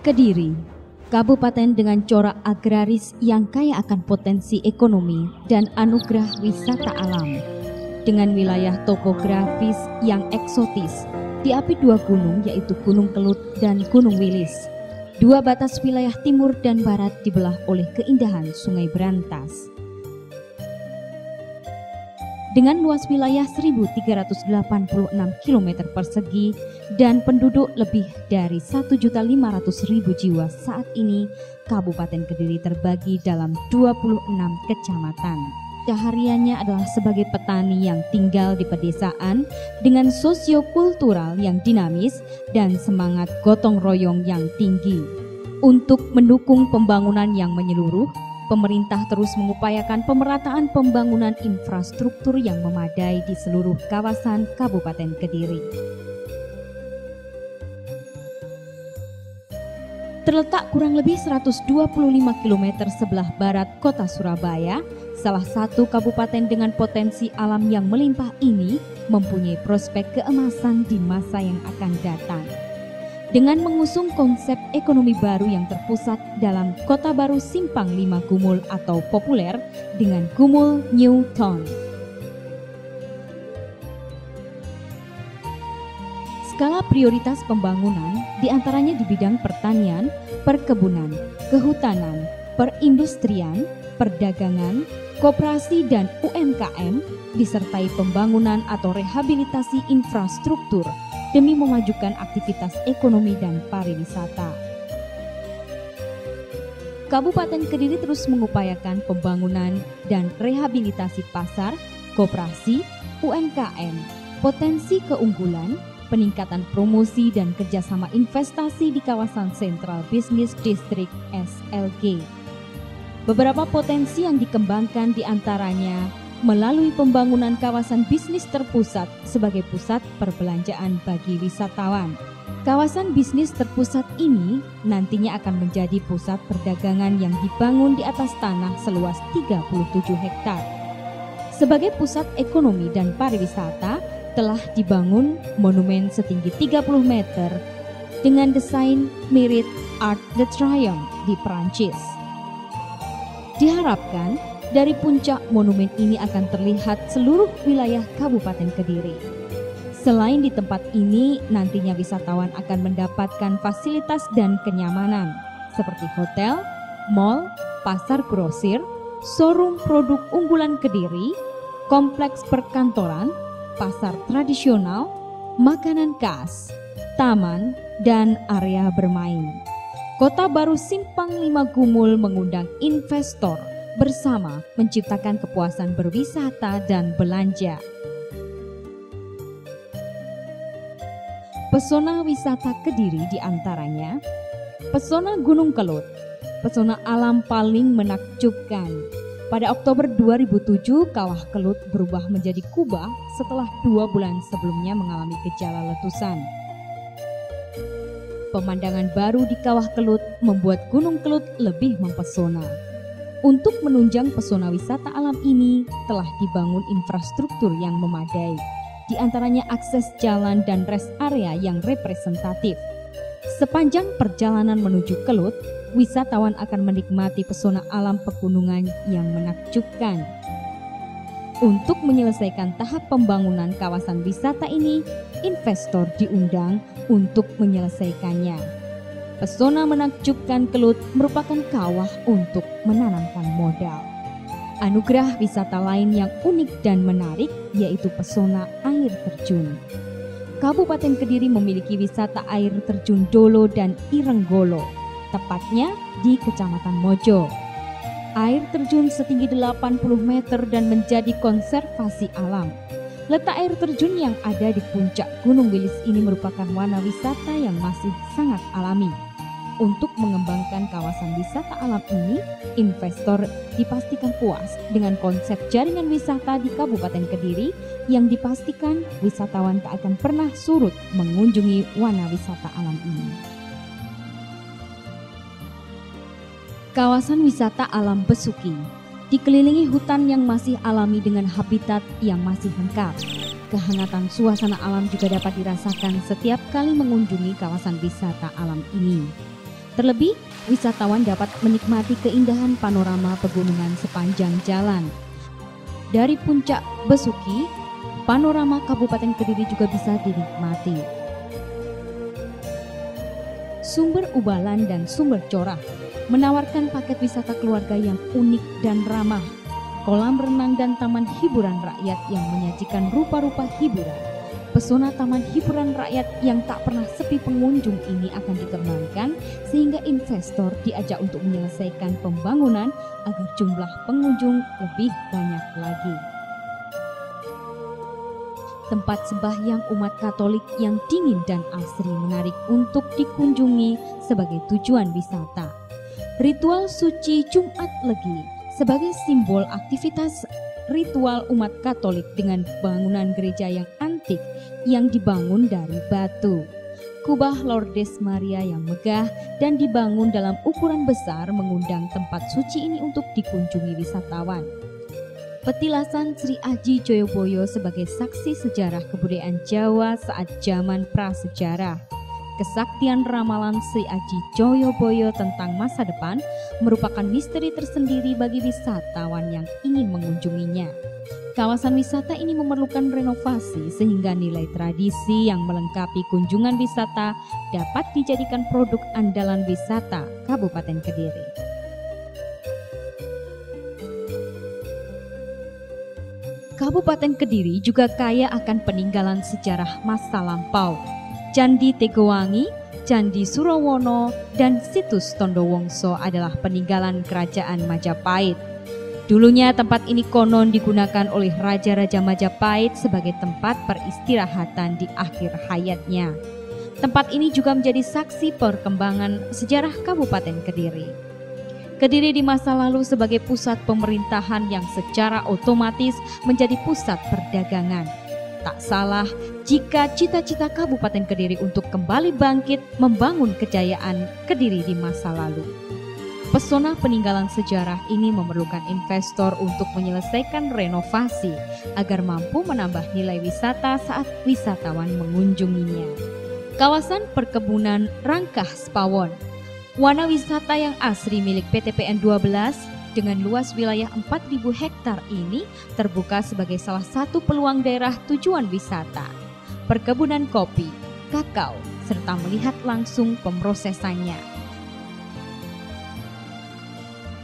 Kediri, kabupaten dengan corak agraris yang kaya akan potensi ekonomi dan anugerah wisata alam. Dengan wilayah topografis yang eksotis, diapit dua gunung yaitu Gunung Kelut dan Gunung Wilis. Dua batas wilayah timur dan barat dibelah oleh keindahan Sungai Berantas. Dengan luas wilayah 1.386 km persegi dan penduduk lebih dari 1.500.000 jiwa saat ini, Kabupaten Kediri terbagi dalam 26 kecamatan. Kesehariannya adalah sebagai petani yang tinggal di pedesaan dengan sosiokultural yang dinamis dan semangat gotong royong yang tinggi. Untuk mendukung pembangunan yang menyeluruh, pemerintah terus mengupayakan pemerataan pembangunan infrastruktur yang memadai di seluruh kawasan Kabupaten Kediri. Terletak kurang lebih 125 km sebelah barat kota Surabaya, salah satu kabupaten dengan potensi alam yang melimpah ini mempunyai prospek keemasan di masa yang akan datang. Dengan mengusung konsep ekonomi baru yang terpusat dalam Kota Baru Simpang 5 Gumul atau populer dengan Gumul New Town. Skala prioritas pembangunan diantaranya di bidang pertanian, perkebunan, kehutanan, perindustrian, perdagangan, koperasi dan UMKM, disertai pembangunan atau rehabilitasi infrastruktur demi memajukan aktivitas ekonomi dan pariwisata. Kabupaten Kediri terus mengupayakan pembangunan dan rehabilitasi pasar, koperasi, UMKM, potensi keunggulan, peningkatan promosi dan kerjasama investasi di kawasan Central Business District (SLG). Beberapa potensi yang dikembangkan diantaranya melalui pembangunan kawasan bisnis terpusat sebagai pusat perbelanjaan bagi wisatawan. Kawasan bisnis terpusat ini nantinya akan menjadi pusat perdagangan yang dibangun di atas tanah seluas 37 hektar. Sebagai pusat ekonomi dan pariwisata, telah dibangun monumen setinggi 30 meter dengan desain mirip Arc de Triomphe di Perancis. Diharapkan dari puncak monumen ini akan terlihat seluruh wilayah Kabupaten Kediri. Selain di tempat ini, nantinya wisatawan akan mendapatkan fasilitas dan kenyamanan seperti hotel, mal, pasar grosir, showroom produk unggulan Kediri, kompleks perkantoran, pasar tradisional, makanan khas, taman, dan area bermain. Kota Baru Simpang 5 Gumul mengundang investor bersama menciptakan kepuasan berwisata dan belanja. Pesona wisata Kediri diantaranya pesona Gunung Kelut, pesona alam paling menakjubkan. Pada Oktober 2007, Kawah Kelut berubah menjadi kubah setelah 2 bulan sebelumnya mengalami gejala letusan. Pemandangan baru di Kawah Kelut membuat Gunung Kelut lebih mempesona. Untuk menunjang pesona wisata alam ini telah dibangun infrastruktur yang memadai, di antaranya akses jalan dan rest area yang representatif. Sepanjang perjalanan menuju Kelut, wisatawan akan menikmati pesona alam pegunungan yang menakjubkan. Untuk menyelesaikan tahap pembangunan kawasan wisata ini, investor diundang untuk menyelesaikannya. Pesona menakjubkan Kelut merupakan kawah untuk menanamkan modal. Anugerah wisata lain yang unik dan menarik yaitu pesona air terjun. Kabupaten Kediri memiliki wisata air terjun Dolo dan Irenggolo, tepatnya di Kecamatan Mojo. Air terjun setinggi 80 meter dan menjadi konservasi alam. Letak air terjun yang ada di puncak Gunung Wilis ini merupakan warna wisata yang masih sangat alami. Untuk mengembangkan kawasan wisata alam ini, investor dipastikan puas dengan konsep jaringan wisata di Kabupaten Kediri yang dipastikan wisatawan tak akan pernah surut mengunjungi warna wisata alam ini. Kawasan wisata alam Besuki dikelilingi hutan yang masih alami dengan habitat yang masih lengkap. Kehangatan suasana alam juga dapat dirasakan setiap kali mengunjungi kawasan wisata alam ini. Terlebih, wisatawan dapat menikmati keindahan panorama pegunungan sepanjang jalan. Dari puncak Besuki, panorama Kabupaten Kediri juga bisa dinikmati. Sumber Ubalan dan Sumber Corah menawarkan paket wisata keluarga yang unik dan ramah. Kolam renang dan taman hiburan rakyat yang menyajikan rupa-rupa hiburan. Pesona taman hiburan rakyat yang tak pernah sepi pengunjung ini akan dikembangkan sehingga investor diajak untuk menyelesaikan pembangunan agar jumlah pengunjung lebih banyak lagi. Tempat sembahyang umat Katolik yang dingin dan asri menarik untuk dikunjungi sebagai tujuan wisata. Ritual suci Jumat Legi sebagai simbol aktivitas ritual umat Katolik dengan bangunan gereja yang antik yang dibangun dari batu. Kubah Lourdes Maria yang megah dan dibangun dalam ukuran besar mengundang tempat suci ini untuk dikunjungi wisatawan. Petilasan Sri Aji Joyoboyo sebagai saksi sejarah kebudayaan Jawa saat zaman prasejarah. Kesaktian ramalan Sri Aji Joyoboyo tentang masa depan merupakan misteri tersendiri bagi wisatawan yang ingin mengunjunginya. Kawasan wisata ini memerlukan renovasi sehingga nilai tradisi yang melengkapi kunjungan wisata dapat dijadikan produk andalan wisata Kabupaten Kediri. Kabupaten Kediri juga kaya akan peninggalan sejarah masa lampau. Candi Tegowangi, Candi Surawono, dan situs Tondowongso adalah peninggalan kerajaan Majapahit. Dulunya tempat ini konon digunakan oleh Raja-Raja Majapahit sebagai tempat peristirahatan di akhir hayatnya. Tempat ini juga menjadi saksi perkembangan sejarah Kabupaten Kediri. Kediri di masa lalu sebagai pusat pemerintahan yang secara otomatis menjadi pusat perdagangan. Tak salah jika cita-cita Kabupaten Kediri untuk kembali bangkit membangun kejayaan Kediri di masa lalu. Pesona peninggalan sejarah ini memerlukan investor untuk menyelesaikan renovasi agar mampu menambah nilai wisata saat wisatawan mengunjunginya. Kawasan perkebunan Rangkah Spawon, wana wisata yang asri milik PT PN 12 dengan luas wilayah 4.000 hektar ini terbuka sebagai salah satu peluang daerah tujuan wisata. Perkebunan kopi, kakao, serta melihat langsung pemrosesannya.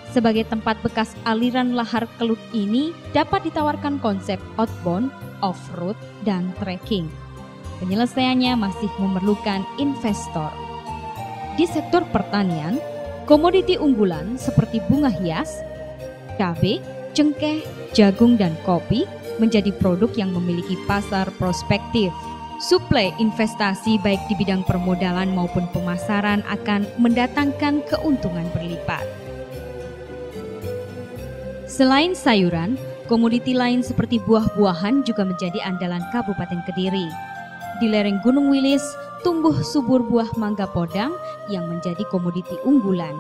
Sebagai tempat bekas aliran lahar Kelut ini dapat ditawarkan konsep outbound, off-road, dan trekking. Penyelesaiannya masih memerlukan investor. Di sektor pertanian, komoditi unggulan seperti bunga hias, cabai, cengkeh, jagung, dan kopi menjadi produk yang memiliki pasar prospektif. Suplai investasi baik di bidang permodalan maupun pemasaran akan mendatangkan keuntungan berlipat. Selain sayuran, komoditi lain seperti buah-buahan juga menjadi andalan Kabupaten Kediri. Di lereng Gunung Wilis, tumbuh subur buah mangga podang yang menjadi komoditi unggulan.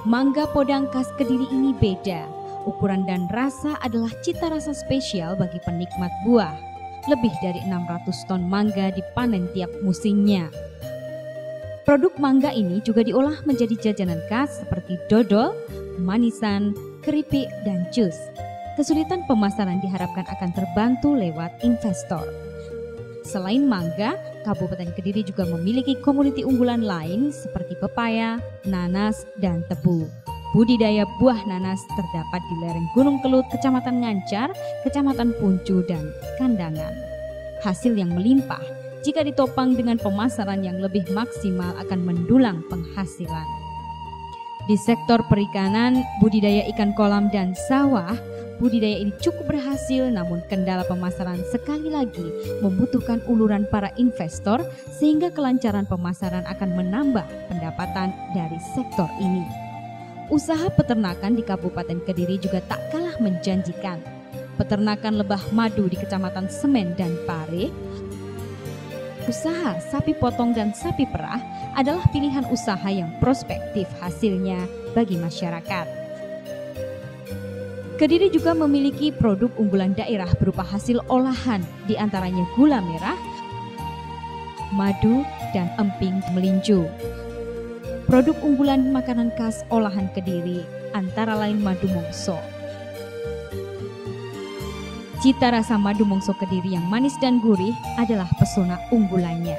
Mangga podang khas Kediri ini beda. Ukuran dan rasa adalah cita rasa spesial bagi penikmat buah. Lebih dari 600 ton mangga dipanen tiap musimnya. Produk mangga ini juga diolah menjadi jajanan khas seperti dodol, manisan, keripik, dan jus. Kesulitan pemasaran diharapkan akan terbantu lewat investor. Selain mangga, Kabupaten Kediri juga memiliki komoditi unggulan lain seperti pepaya, nanas, dan tebu. Budidaya buah nanas terdapat di lereng Gunung Kelut, Kecamatan Ngancar, Kecamatan Puncu, dan Kandangan. Hasil yang melimpah jika ditopang dengan pemasaran yang lebih maksimal akan mendulang penghasilan. Di sektor perikanan, budidaya ikan kolam dan sawah, budidaya ini cukup berhasil, namun kendala pemasaran sekali lagi membutuhkan uluran para investor sehingga kelancaran pemasaran akan menambah pendapatan dari sektor ini. Usaha peternakan di Kabupaten Kediri juga tak kalah menjanjikan. Peternakan lebah madu di Kecamatan Semen dan Pare, usaha sapi potong dan sapi perah adalah pilihan usaha yang prospektif hasilnya bagi masyarakat. Kediri juga memiliki produk unggulan daerah berupa hasil olahan, diantaranya gula merah, madu, dan emping melinjo. Produk unggulan makanan khas olahan Kediri antara lain madu mongso. Cita rasa madu mongso Kediri yang manis dan gurih adalah pesona unggulannya.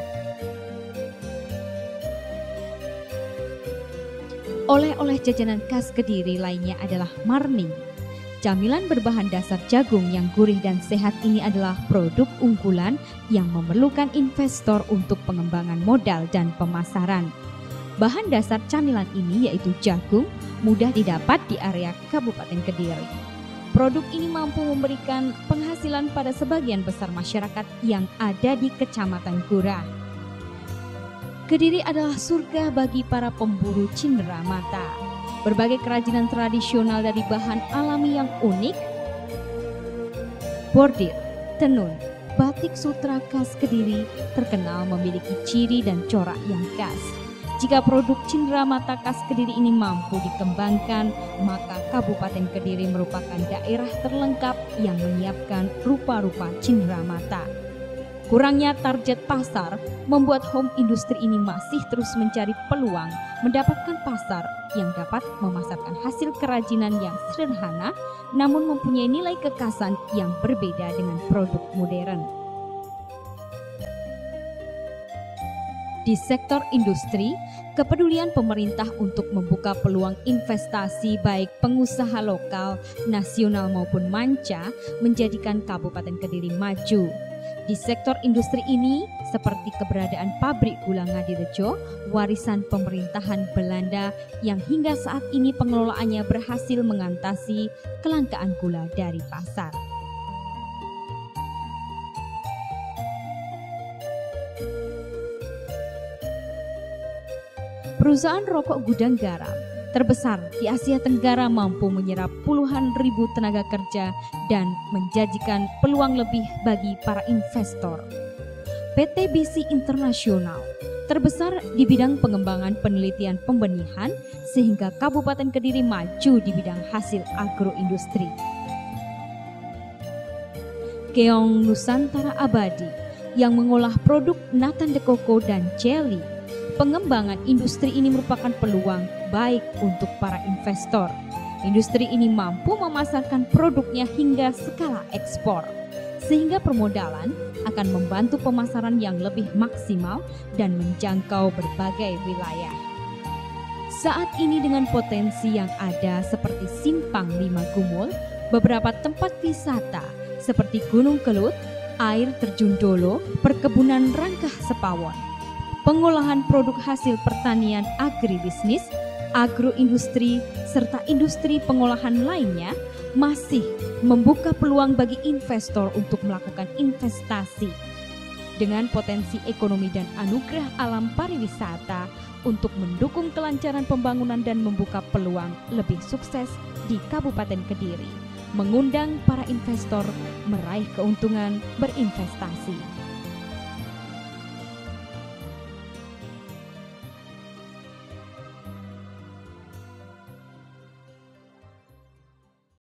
Oleh-oleh jajanan khas Kediri lainnya adalah marning. Camilan berbahan dasar jagung yang gurih dan sehat ini adalah produk unggulan yang memerlukan investor untuk pengembangan modal dan pemasaran. Bahan dasar camilan ini yaitu jagung, mudah didapat di area Kabupaten Kediri. Produk ini mampu memberikan penghasilan pada sebagian besar masyarakat yang ada di Kecamatan Gurah. Kediri adalah surga bagi para pemburu cindera mata. Berbagai kerajinan tradisional dari bahan alami yang unik, bordir, tenun, batik sutra khas Kediri terkenal memiliki ciri dan corak yang khas. Jika produk cindera mata khas Kediri ini mampu dikembangkan, maka Kabupaten Kediri merupakan daerah terlengkap yang menyiapkan rupa-rupa cindera mata. Kurangnya target pasar membuat home industri ini masih terus mencari peluang mendapatkan pasar yang dapat memasarkan hasil kerajinan yang sederhana namun mempunyai nilai kekhasan yang berbeda dengan produk modern. Di sektor industri, kepedulian pemerintah untuk membuka peluang investasi baik pengusaha lokal, nasional maupun manca menjadikan Kabupaten Kediri maju. Di sektor industri ini, seperti keberadaan pabrik gula Ngadirejo, warisan pemerintahan Belanda yang hingga saat ini pengelolaannya berhasil mengatasi kelangkaan gula dari pasar. Perusahaan rokok gudang garam terbesar di Asia Tenggara mampu menyerap puluhan ribu tenaga kerja dan menjanjikan peluang lebih bagi para investor. PT BC Internasional terbesar di bidang pengembangan penelitian pembenihan sehingga Kabupaten Kediri maju di bidang hasil agroindustri. Keong Nusantara Abadi yang mengolah produk Nathan de Coco dan jelly. Pengembangan industri ini merupakan peluang baik untuk para investor. Industri ini mampu memasarkan produknya hingga skala ekspor, sehingga permodalan akan membantu pemasaran yang lebih maksimal dan menjangkau berbagai wilayah. Saat ini dengan potensi yang ada seperti Simpang 5 Gumul, beberapa tempat wisata seperti Gunung Kelut, air terjun Dolo, perkebunan Rangkah Sepawon, pengolahan produk hasil pertanian agribisnis, agroindustri, serta industri pengolahan lainnya masih membuka peluang bagi investor untuk melakukan investasi. Dengan potensi ekonomi dan anugerah alam pariwisata untuk mendukung kelancaran pembangunan dan membuka peluang lebih sukses di Kabupaten Kediri, mengundang para investor meraih keuntungan berinvestasi.